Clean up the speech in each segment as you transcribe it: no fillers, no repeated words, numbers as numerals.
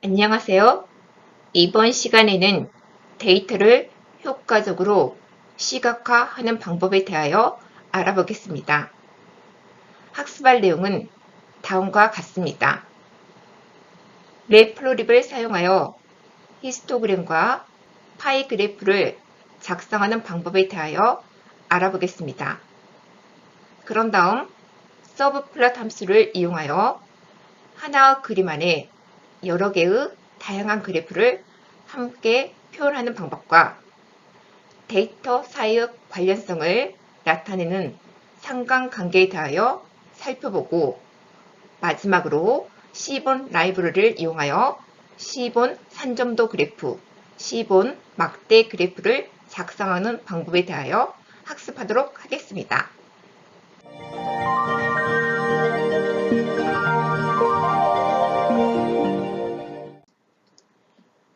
안녕하세요. 이번 시간에는 데이터를 효과적으로 시각화하는 방법에 대하여 알아보겠습니다. 학습할 내용은 다음과 같습니다. 매플로립을 사용하여 히스토그램과 파이 그래프를 작성하는 방법에 대하여 알아보겠습니다. 그런 다음 서브플롯 함수를 이용하여 하나의 그림 안에 여러 개의 다양한 그래프를 함께 표현하는 방법과 데이터 사이의 관련성을 나타내는 상관관계에 대하여 살펴보고, 마지막으로 C본 라이브러리를 이용하여 C본 산점도 그래프, C본 막대 그래프를 작성하는 방법에 대하여 학습하도록 하겠습니다.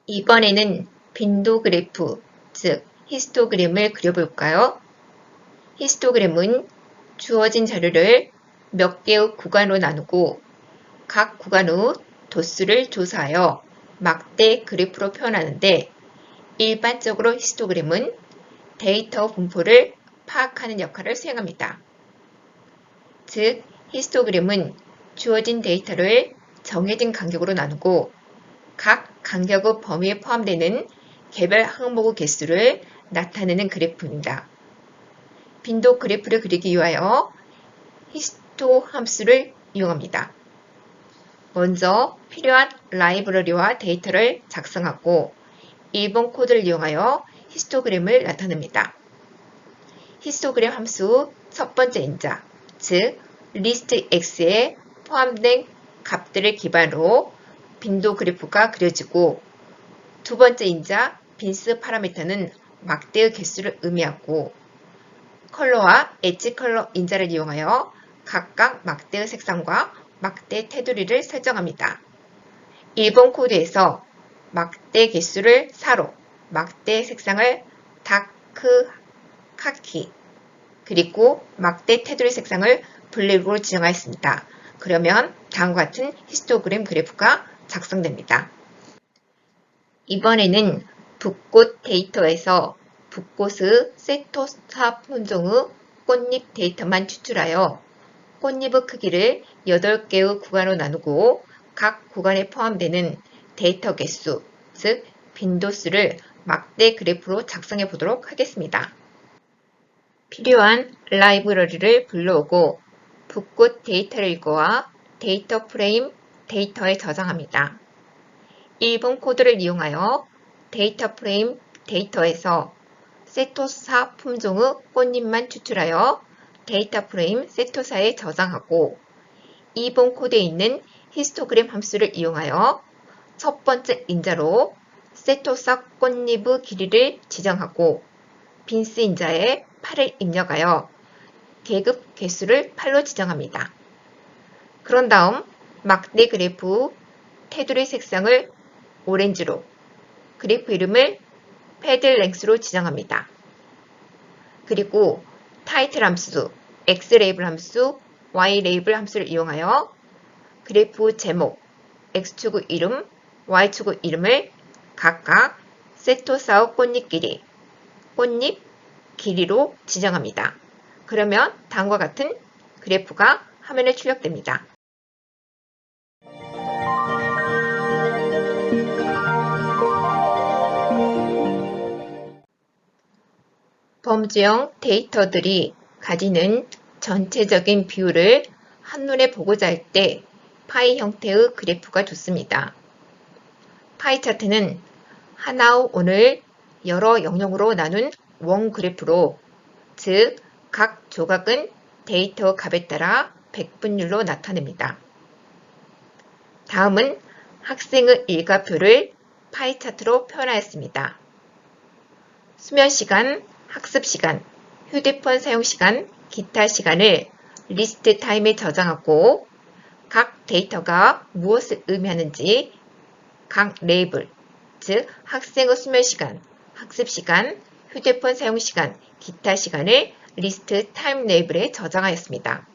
이번에는 빈도 그래프, 즉 히스토그램을 그려볼까요? 히스토그램은 주어진 자료를 몇 개의 구간으로 나누고 각 구간의 도수를 조사하여 막대 그래프로 표현하는데, 일반적으로 히스토그램은 데이터 분포를 파악하는 역할을 수행합니다. 즉, 히스토그램은 주어진 데이터를 정해진 간격으로 나누고 각 간격의 범위에 포함되는 개별 항목의 개수를 나타내는 그래프입니다. 빈도 그래프를 그리기 위하여 히스토 함수를 이용합니다. 먼저 필요한 라이브러리와 데이터를 작성하고 일본 코드를 이용하여 히스토그램을 나타냅니다. 히스토그램 함수 첫 번째 인자, 즉 리스트 X에 포함된 값들을 기반으로 빈도 그래프가 그려지고, 두 번째 인자 빈스 파라미터는 막대의 개수를 의미하고, 컬러와 엣지 컬러 인자를 이용하여 각각 막대의 색상과 막대 테두리를 설정합니다. 일본 코드에서 막대 개수를 4로, 막대 색상을 다크 카키, 그리고 막대 테두리 색상을 블랙으로 지정하였습니다. 그러면 다음과 같은 히스토그램 그래프가 작성됩니다. 이번에는 붓꽃 데이터에서 붓꽃의 세토사 품종의 꽃잎 데이터만 추출하여 꽃잎의 크기를 8개의 구간으로 나누고 각 구간에 포함되는 데이터 개수, 즉 빈도수를 막대 그래프로 작성해 보도록 하겠습니다. 필요한 라이브러리를 불러오고 붓꽃 데이터를 읽어와 데이터 프레임 데이터에 저장합니다. 일본 코드를 이용하여 데이터 프레임 데이터에서 세토사 품종의 꽃잎만 추출하여 데이터 프레임 세토사에 저장하고, 일본 코드에 있는 히스토그램 함수를 이용하여 첫 번째 인자로 세토사 꽃잎의 길이를 지정하고 빈스 인자에 8을 입력하여 계급 개수를 8로 지정합니다. 그런 다음 막대 그래프 테두리 색상을 오렌지로, 그래프 이름을 패드 랭스로 지정합니다. 그리고 타이틀 함수, X 레이블 함수, Y 레이블 함수를 이용하여 그래프 제목, X축의 이름, Y축의 이름을 각각 세토사의 꽃잎 길이, 꽃잎 길이로 지정합니다. 그러면 다음과 같은 그래프가 화면에 출력됩니다. 범주형 데이터들이 가지는 전체적인 비율을 한눈에 보고자 할 때 파이 형태의 그래프가 좋습니다. 파이 차트는 하나의 원을 여러 영역으로 나눈 원 그래프로, 즉 각 조각은 데이터 값에 따라 백분율로 나타냅니다. 다음은 학생의 일과표를 파이 차트로 표현하였습니다. 수면 시간, 학습 시간, 휴대폰 사용 시간, 기타 시간을 리스트 타임에 저장하고 각 데이터가 무엇을 의미하는지 각 레이블, 즉 학생의 수면시간, 학습시간, 휴대폰 사용시간, 기타 시간을 리스트 타임 레이블에 저장하였습니다.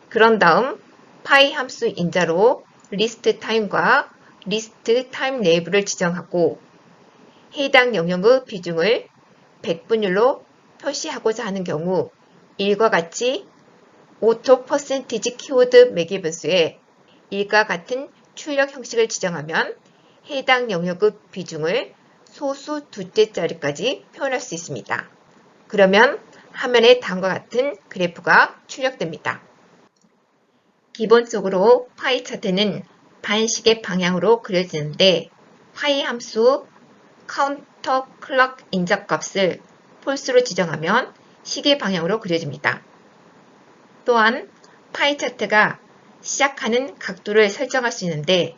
그런 다음 파이 함수 인자로 리스트 타임과 리스트 타임 레이블을 지정하고 해당 영역의 비중을 100분율로 표시하고자 하는 경우 일과 같이 오토 퍼센티지 키워드 매개 변수에 일과 같은 출력 형식을 지정하면 해당 영역의 비중을 소수 두째 자리까지 표현할 수 있습니다. 그러면 화면에 다음과 같은 그래프가 출력됩니다. 기본적으로 파이 차트는 반시계 방향으로 그려지는데 파이 함수 카운터 클럭 인자값을 폴스로 지정하면 시계 방향으로 그려집니다. 또한 파이 차트가 시작하는 각도를 설정할 수 있는데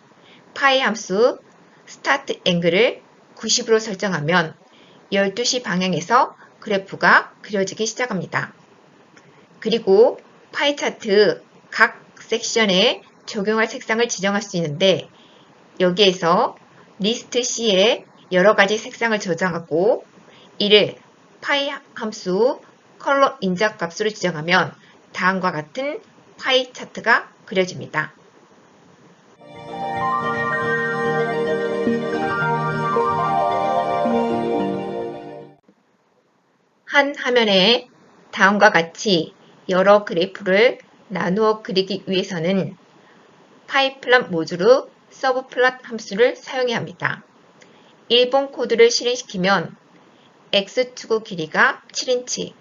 파이 함수 스타트 앵글을 90으로 설정하면 12시 방향에서 그래프가 그려지기 시작합니다. 그리고 파이 차트 각 섹션에 적용할 색상을 지정할 수 있는데 여기에서 리스트 C에 여러 가지 색상을 저장하고 이를 파이 함수 컬러 인자 값으로 지정하면 다음과 같은 파이 차트가 그려집니다. 한 화면에 다음과 같이 여러 그래프를 나누어 그리기 위해서는 파이플럿 모듈의 서브플롯 함수를 사용해야 합니다. 일본 코드를 실행시키면 X축의 길이가 7인치,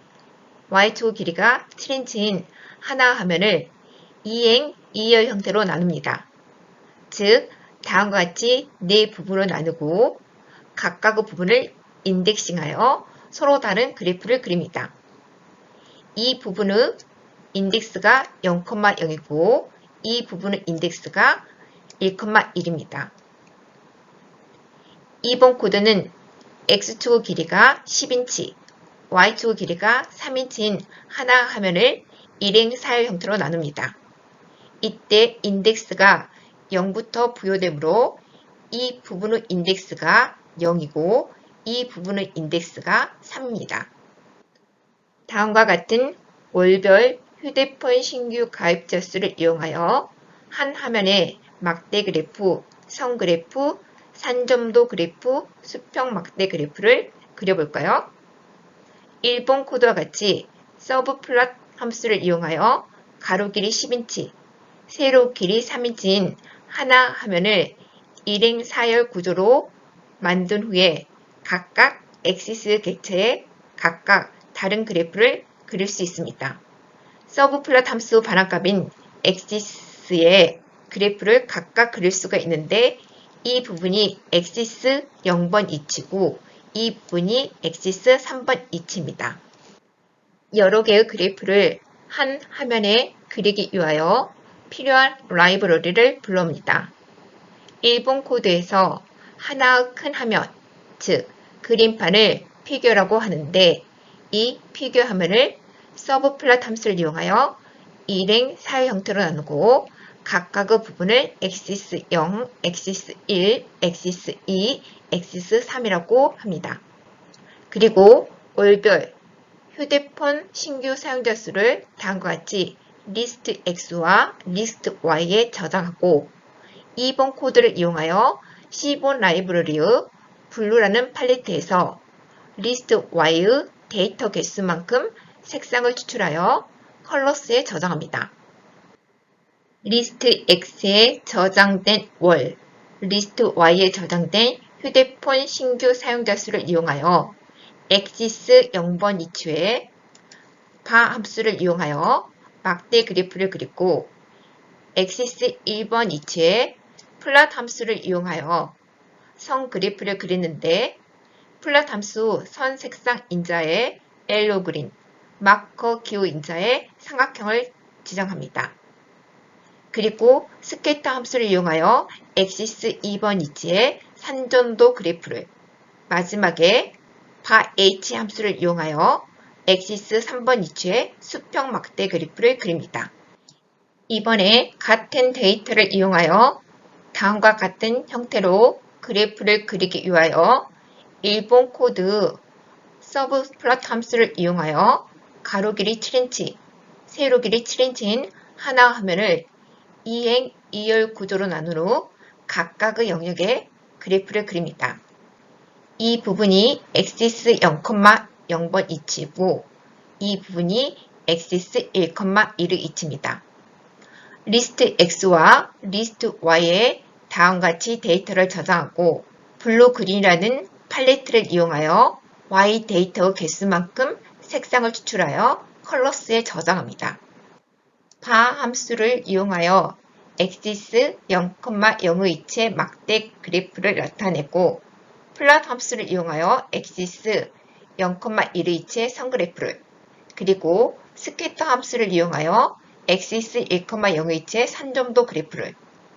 Y축의 길이가 7인치인 하나 화면을 2행 2열 형태로 나눕니다. 즉, 다음과 같이 4부분으로 나누고 각각의 부분을 인덱싱하여 서로 다른 그래프를 그립니다. 이 부분의 인덱스가 0,0이고 이 부분의 인덱스가 1,1입니다. 2번 코드는 X축의 길이가 10인치, Y축의 길이가 3인치인 하나 화면을 1행 4열 형태로 나눕니다. 이때 인덱스가 0부터 부여되므로 이 부분의 인덱스가 0이고 이 부분의 인덱스가 3입니다. 다음과 같은 월별 휴대폰 신규 가입자 수를 이용하여 한 화면에 막대 그래프, 선 그래프, 산점도 그래프, 수평 막대 그래프를 그려볼까요? 1번 코드와 같이 서브플롯 함수를 이용하여 가로 길이 10인치, 세로 길이 3인치인 하나 화면을 1행 4열 구조로 만든 후에 각각 엑시스 객체에 각각 다른 그래프를 그릴 수 있습니다. 서브플롯 함수 반환값인 엑시스의 그래프를 각각 그릴 수가 있는데 이 부분이 엑시스 0번 위치고 이 부분이 엑시스 3번 위치입니다. 여러 개의 그래프를 한 화면에 그리기 위하여 필요한 라이브러리를 불러옵니다. 일본 코드에서 하나의 큰 화면, 즉 그림판을 피규어라고 하는데 이 피규어 화면을 서브플롯 함수를 이용하여 1행 4열 형태로 나누고 각각의 부분을 엑시스 0, 엑시스 1, 엑시스 2, 엑시스 3이라고 합니다. 그리고 월별 휴대폰 신규 사용자 수를 다음과 같이 리스트 X와 리스트 Y에 저장하고 2번 코드를 이용하여 C4 라이브러리의 블루라는 팔레트에서 리스트 Y의 데이터 개수만큼 색상을 추출하여 컬러스에 저장합니다. 리스트 X에 저장된 월, 리스트 Y에 저장된 휴대폰 신규 사용자 수를 이용하여 엑시스 0번 위치에 바 함수를 이용하여 막대 그래프를 그리고 엑시스 1번 위치에 플롯 함수를 이용하여 선 그래프를 그리는데 플롯 함수 선 색상 인자에 옐로우 그린, 마커 기호 인자에 삼각형을 지정합니다. 그리고 스케터 함수를 이용하여 엑시스 2번 위치에 산전도 그래프를, 마지막에 바 H 함수를 이용하여 엑시스 3번 위치에 수평 막대 그래프를 그립니다. 이번에 같은 데이터를 이용하여 다음과 같은 형태로 그래프를 그리기 위하여 일본 코드 서브플롯 함수를 이용하여 가로 길이 7인치, 세로 길이 7인치인 하나 화면을 2행 2열 구조로 나눈 후 각각의 영역에 그래프를 그립니다. 이 부분이 엑시스 0,0번 위치이고 이 부분이 엑시스 1,1의 위치입니다. 리스트 X와 리스트 Y에 다음같이 데이터를 저장하고 블루 그린이라는 팔레트를 이용하여 Y 데이터 개수만큼 색상을 추출하여 컬러스에 저장합니다. 바 함수를 이용하여 엑시스 0,0의 위치의 막대 그래프를 나타내고 플롯 함수를 이용하여 엑시스 0,1의 위치의 선그래프를 그리고 스캐터 함수를 이용하여 엑시스 1,0의 위치의 산점도 그래프를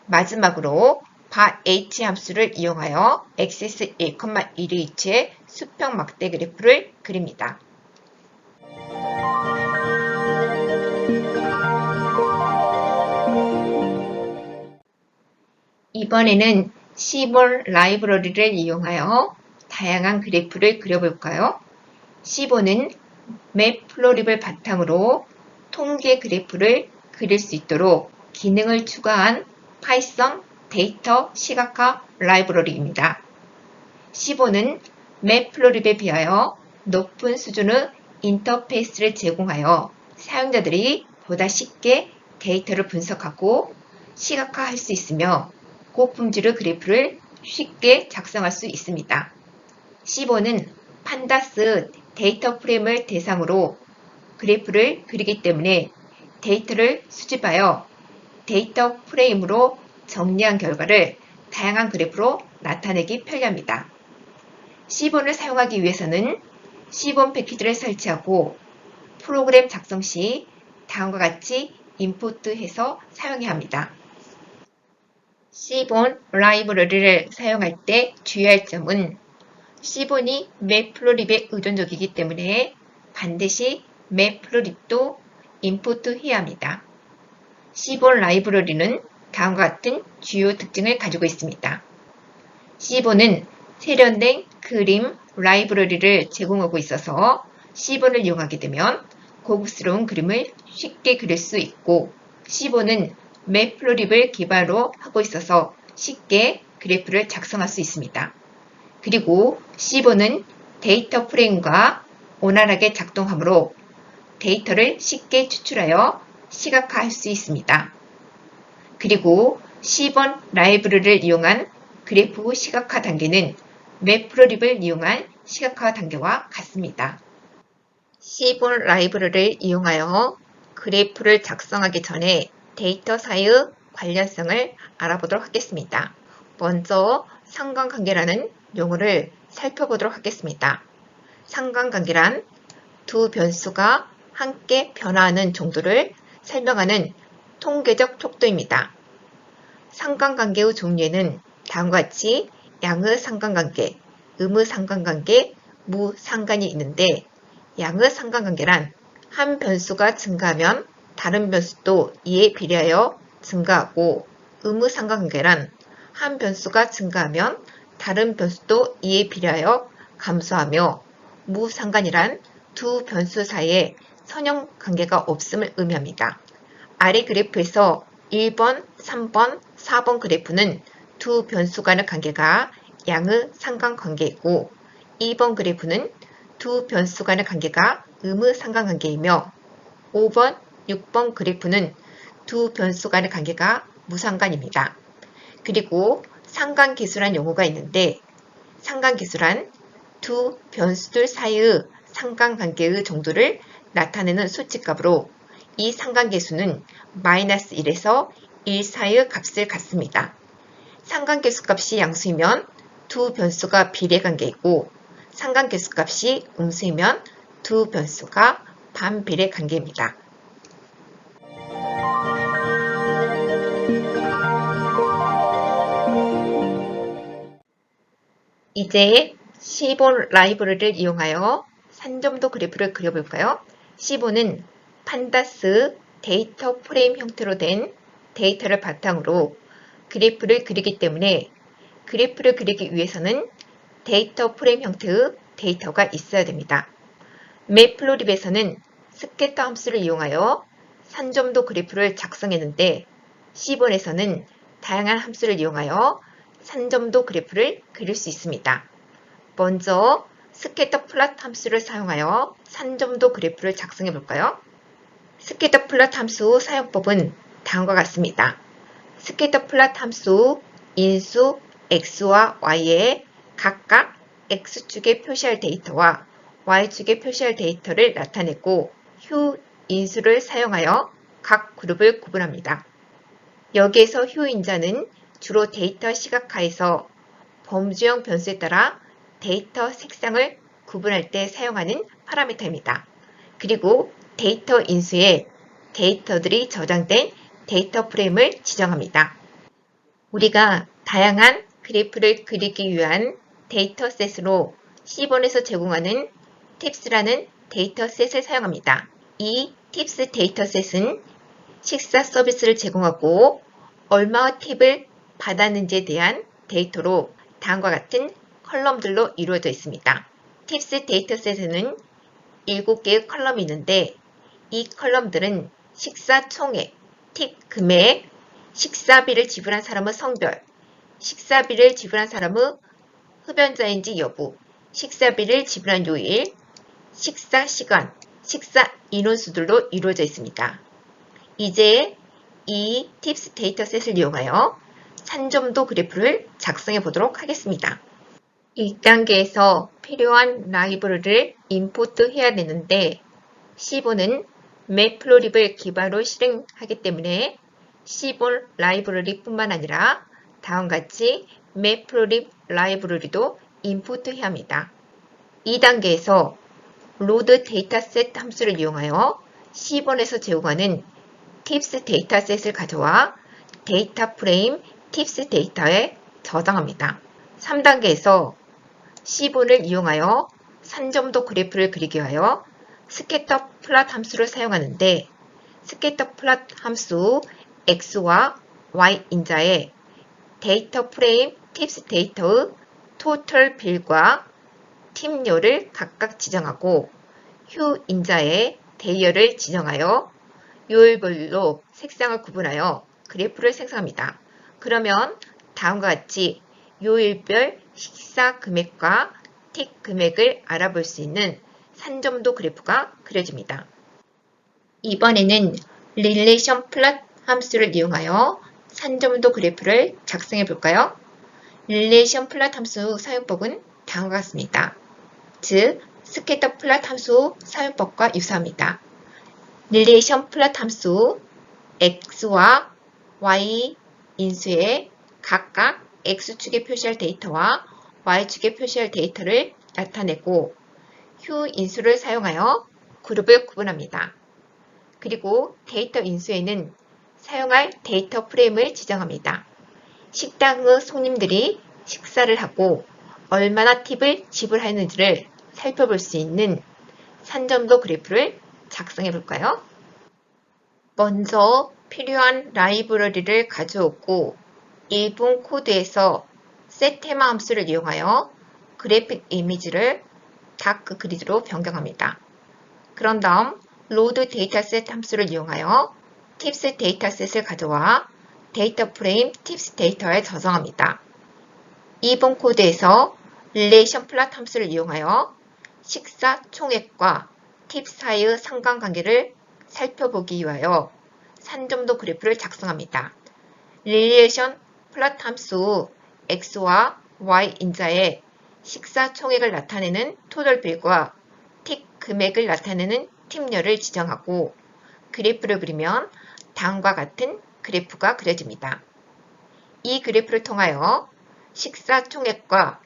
마지막으로 바 h 함수를 이용하여 엑시스 1,1의 위치의 수평 막대 그래프를 그립니다. 이번에는 시본 라이브러리를 이용하여 다양한 그래프를 그려볼까요? 시본은 맵플로립을 바탕으로 통계 그래프를 그릴 수 있도록 기능을 추가한 파이썬 데이터 시각화 라이브러리입니다. 시본은 맵플로립에 비하여 높은 수준의 인터페이스를 제공하여 사용자들이 보다 쉽게 데이터를 분석하고 시각화할 수 있으며 고품질의 그래프를 쉽게 작성할 수 있습니다. 시본은 판다스 데이터 프레임을 대상으로 그래프를 그리기 때문에 데이터를 수집하여 데이터 프레임으로 정리한 결과를 다양한 그래프로 나타내기 편리합니다. 시본을 사용하기 위해서는 시본 패키지를 설치하고 프로그램 작성 시 다음과 같이 임포트해서 사용해야 합니다. 시본 라이브러리를 사용할 때 주의할 점은 시본이 맵플로립에 의존적이기 때문에 반드시 맵플로립도 임포트해야 합니다. 시본 라이브러리는 다음과 같은 주요 특징을 가지고 있습니다. 시본은 세련된 그림 라이브러리를 제공하고 있어서 시본을 이용하게 되면 고급스러운 그림을 쉽게 그릴 수 있고 시본은 맵플로립을 기반으로 하고 있어서 쉽게 그래프를 작성할 수 있습니다. 그리고 시본은 데이터 프레임과 원활하게 작동하므로 데이터를 쉽게 추출하여 시각화할 수 있습니다. 그리고 시본 라이브러리를 이용한 그래프 시각화 단계는 맵플로립을 이용한 시각화 단계와 같습니다. 시본 라이브러리를 이용하여 그래프를 작성하기 전에 데이터 사이의 관련성을 알아보도록 하겠습니다. 먼저 상관관계라는 용어를 살펴보도록 하겠습니다. 상관관계란 두 변수가 함께 변화하는 정도를 설명하는 통계적 척도입니다. 상관관계의 종류에는 다음과 같이 양의 상관관계, 음의 상관관계, 무상관이 있는데 양의 상관관계란 한 변수가 증가하면 다른 변수도 이에 비례하여 증가하고 음의 상관관계란 한 변수가 증가하면 다른 변수도 이에 비례하여 감소하며 무상관이란 두 변수 사이에 선형 관계가 없음을 의미합니다. 아래 그래프에서 1번, 3번, 4번 그래프는 두 변수 간의 관계가 양의 상관관계이고 2번 그래프는 두 변수 간의 관계가 음의 상관관계이며 5번, 6번 그래프는 두 변수 간의 관계가 무상관입니다. 그리고 상관계수란 용어가 있는데 상관계수란 두 변수들 사이의 상관관계의 정도를 나타내는 수치값으로 이 상관계수는 -1에서 1 사이의 값을 갖습니다. 상관계수 값이 양수이면 두 변수가 비례관계이고 상관계수 값이 음수이면 두 변수가 반비례관계입니다. 이제 시본 라이브러리를 이용하여 산점도 그래프를 그려볼까요? 시본은 판다스 데이터 프레임 형태로 된 데이터를 바탕으로 그래프를 그리기 때문에 그래프를 그리기 위해서는 데이터 프레임 형태의 데이터가 있어야 됩니다. 매플로립에서는 스캐터 함수를 이용하여 산점도 그래프를 작성했는데 C본에서는 다양한 함수를 이용하여 산점도 그래프를 그릴 수 있습니다. 먼저 스캐터 플롯 함수를 사용하여 산점도 그래프를 작성해 볼까요? 스캐터 플롯 함수 사용법은 다음과 같습니다. 스캐터 플롯 함수 인수 x와 y에 각각 x축에 표시할 데이터와 y축에 표시할 데이터를 나타내고 휴 인수를 사용하여 각 그룹을 구분합니다. 여기에서 휴 인자는 주로 데이터 시각화에서 범주형 변수에 따라 데이터 색상을 구분할 때 사용하는 파라미터입니다. 그리고 데이터 인수에 데이터들이 저장된 데이터 프레임을 지정합니다. 우리가 다양한 그래프를 그리기 위한 데이터셋으로 C본에서 제공하는 팁스라는 데이터셋을 사용합니다. 이 팁스 데이터셋은 식사 서비스를 제공하고 얼마의 팁을 받았는지에 대한 데이터로 다음과 같은 컬럼들로 이루어져 있습니다. 팁스 데이터셋에는 7개의 컬럼이 있는데 이 컬럼들은 식사 총액, 팁 금액, 식사비를 지불한 사람의 성별, 식사비를 지불한 사람의 흡연자인지 여부, 식사비를 지불한 요일, 식사 시간, 식사 인원수들로 이루어져 있습니다. 이제 이 팁스 데이터셋을 이용하여 산점도 그래프를 작성해 보도록 하겠습니다. 1단계에서 필요한 라이브러리를 임포트해야 되는데 C본은 매플로립을 기반으로 실행하기 때문에 C본 라이브러리 뿐만 아니라 다음같이 매플로립 라이브러리도 임포트해야 합니다. 2단계에서 로드 데이터셋 함수를 이용하여 C본에서 제공하는 팁스 데이터셋을 가져와 데이터 프레임 팁스 데이터에 저장합니다. 3단계에서 C본을 이용하여 산점도 그래프를 그리기 위하여 스캐터 플롯 함수를 사용하는데 스캐터 플롯 함수 x와 y 인자에 데이터 프레임 팁스 데이터의 토탈 빌과 팀료를 각각 지정하고 휴 인자에 대여를 지정하여 요일별로 색상을 구분하여 그래프를 생성합니다. 그러면 다음과 같이 요일별 식사 금액과 팁 금액을 알아볼 수 있는 산점도 그래프가 그려집니다. 이번에는 릴레이션 플롯 함수를 이용하여 산점도 그래프를 작성해 볼까요? 릴레이션 플롯 함수 사용법은 다음과 같습니다. 즉, 스캐터 플롯 함수 사용법과 유사합니다. 릴레이션 플롯 함수 x와 y 인수에 각각 x축에 표시할 데이터와 y축에 표시할 데이터를 나타내고 휴 인수를 사용하여 그룹을 구분합니다. 그리고 데이터 인수에는 사용할 데이터 프레임을 지정합니다. 식당의 손님들이 식사를 하고 얼마나 팁을 지불하는지를 살펴볼 수 있는 산점도 그래프를 작성해 볼까요? 먼저 필요한 라이브러리를 가져오고 1분 코드에서 setTema 함수를 이용하여 그래픽 이미지를 다크 그리드로 변경합니다. 그런 다음 load dataset 함수를 이용하여 팁스 데이터셋을 가져와 데이터 프레임 팁스 데이터에 저장합니다. 2번 코드에서 relation plot 함수를 이용하여 식사 총액과 팁 사이의 상관관계를 살펴보기 위하여 산점도 그래프를 작성합니다. relation plot 함수 x와 y 인자에 식사 총액을 나타내는 토tal bill과 팁 금액을 나타내는 팁료를 지정하고 그래프를 그리면 다음과 같은 그래프가 그려집니다. 이 그래프를 통하여 식사 총액과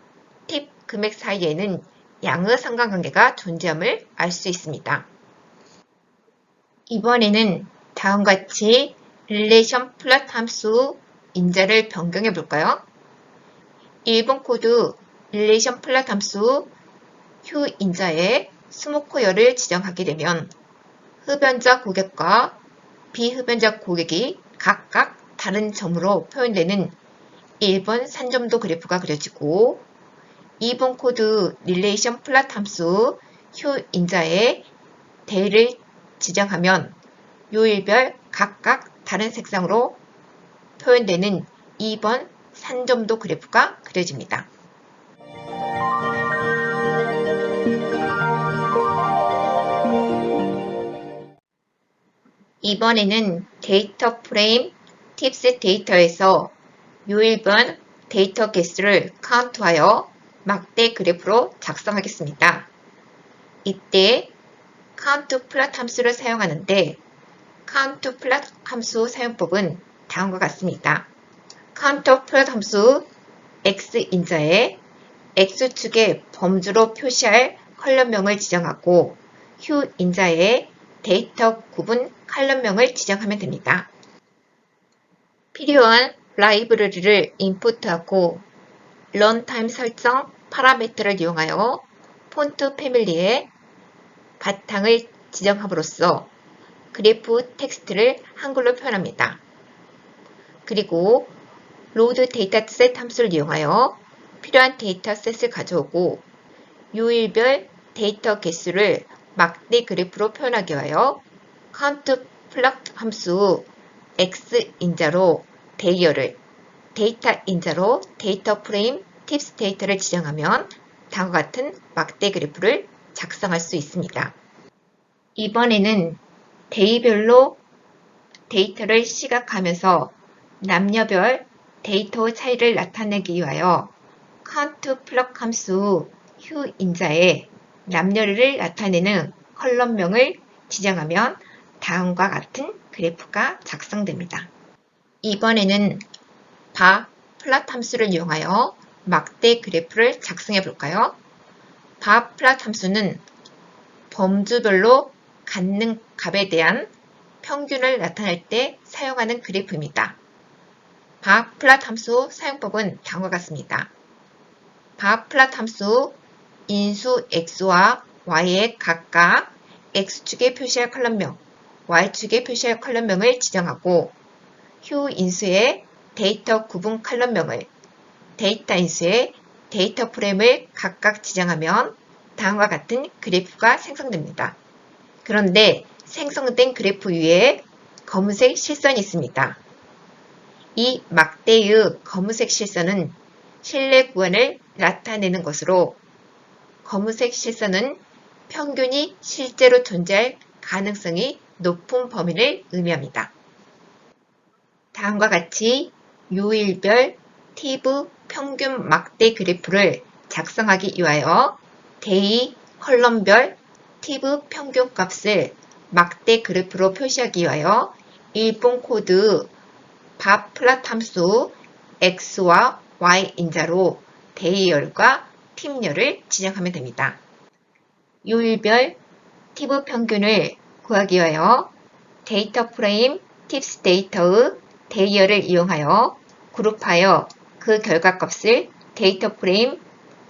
팁 금액 사이에는 양의 상관관계가 존재함을 알 수 있습니다. 이번에는 다음같이 relation plot 함수 인자를 변경해 볼까요? 1번 코드 relation plot 함수 휴 인자에 스모커열을 지정하게 되면 흡연자 고객과 비흡연자 고객이 각각 다른 점으로 표현되는 1번 산점도 그래프가 그려지고 2번 코드 릴레이션 플롯 함수 휴인자의 대를 지정하면 요일별 각각 다른 색상으로 표현되는 2번 산점도 그래프가 그려집니다. 이번에는 데이터 프레임 팁스 데이터에서 요일별 데이터 개수를 카운트하여 막대 그래프로 작성하겠습니다. 이때 카운트 플롯 함수를 사용하는데 카운트 플롯 함수 사용법은 다음과 같습니다. 카운트 플롯 함수 x인자에 x축의 범주로 표시할 컬럼명을 지정하고 휴인자에 데이터 구분 컬럼명을 지정하면 됩니다. 필요한 라이브러리를 인풋하고 런타임 설정 파라미터를 이용하여 폰트 패밀리의 바탕을 지정함으로써 그래프 텍스트를 한글로 표현합니다. 그리고 로드 데이터셋 함수를 이용하여 필요한 데이터셋을 가져오고 요일별 데이터 개수를 막대 그래프로 표현하기 위하여 카운트 플롯 함수 x인자로 데이어를, 데이터 인자로 데이터 프레임 팁스 데이터를 지정하면 다음과 같은 막대 그래프를 작성할 수 있습니다. 이번에는 데이별로 데이터를 시각하면서 남녀별 데이터 차이를 나타내기 위하여 카운트 플롯 함수 휴인자에 남녀를 나타내는 컬럼명을 지정하면 다음과 같은 그래프가 작성됩니다. 이번에는 바 플롯 함수를 이용하여 막대 그래프를 작성해 볼까요? 바 플롯 함수는 범주별로 갖는 값에 대한 평균을 나타낼 때 사용하는 그래프입니다. 바 플롯 함수 사용법은 다음과 같습니다. 바 플롯 함수 인수 x와 y에 각각 x축에 표시할 컬럼명, y축에 표시할 컬럼명을 지정하고 휴인수의 데이터 구분 컬럼명을, 데이터 인수의 데이터 프레임을 각각 지정하면 다음과 같은 그래프가 생성됩니다. 그런데 생성된 그래프 위에 검은색 실선이 있습니다. 이 막대의 검은색 실선은 실내 구간을 나타내는 것으로 검은색 실선은 평균이 실제로 존재할 가능성이 높은 범위를 의미합니다. 다음과 같이 요일별 팁 평균 막대 그래프를 작성하기 위하여 데이 컬럼별 팁 평균 값을 막대 그래프로 표시하기 위하여 일본 코드 바 플롯 함수 x와 y인자로 데이열과 팁열을 지정하면 됩니다. 요일별 팁 평균을 구하기 위하여 데이터 프레임 팁스 데이터의 데이열을 이용하여 그룹하여 그 결과값을 데이터 프레임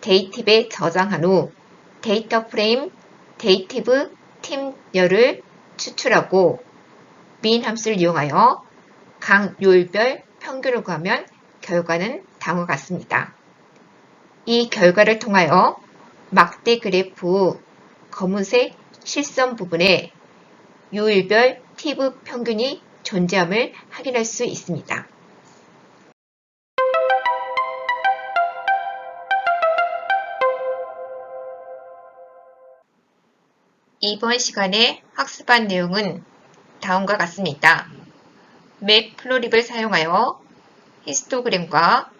데이팁에 저장한 후 데이터 프레임 데이팁 팁열을 추출하고 min 함수를 이용하여 각 요일별 평균을 구하면 결과는 다음과 같습니다. 이 결과를 통하여 막대 그래프 검은색 실선 부분에 요일별 팁 평균이 존재함을 확인할 수 있습니다. 이번 시간에 학습한 내용은 다음과 같습니다. 맵플로립을 사용하여 히스토그램과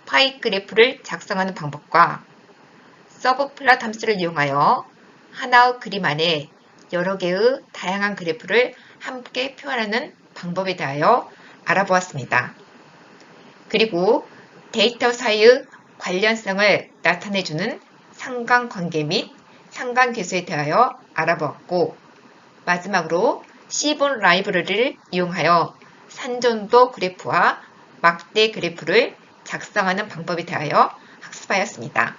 파이 그래프를 작성하는 방법과 서브플롯 함수를 이용하여 하나의 그림 안에 여러 개의 다양한 그래프를 함께 표현하는 방법에 대하여 알아보았습니다. 그리고 데이터 사이의 관련성을 나타내주는 상관관계 및 상관계수에 대하여 알아보았고, 마지막으로 C본 라이브러리를 이용하여 산전도 그래프와 막대 그래프를 작성하는 방법에 대하여 학습하였습니다.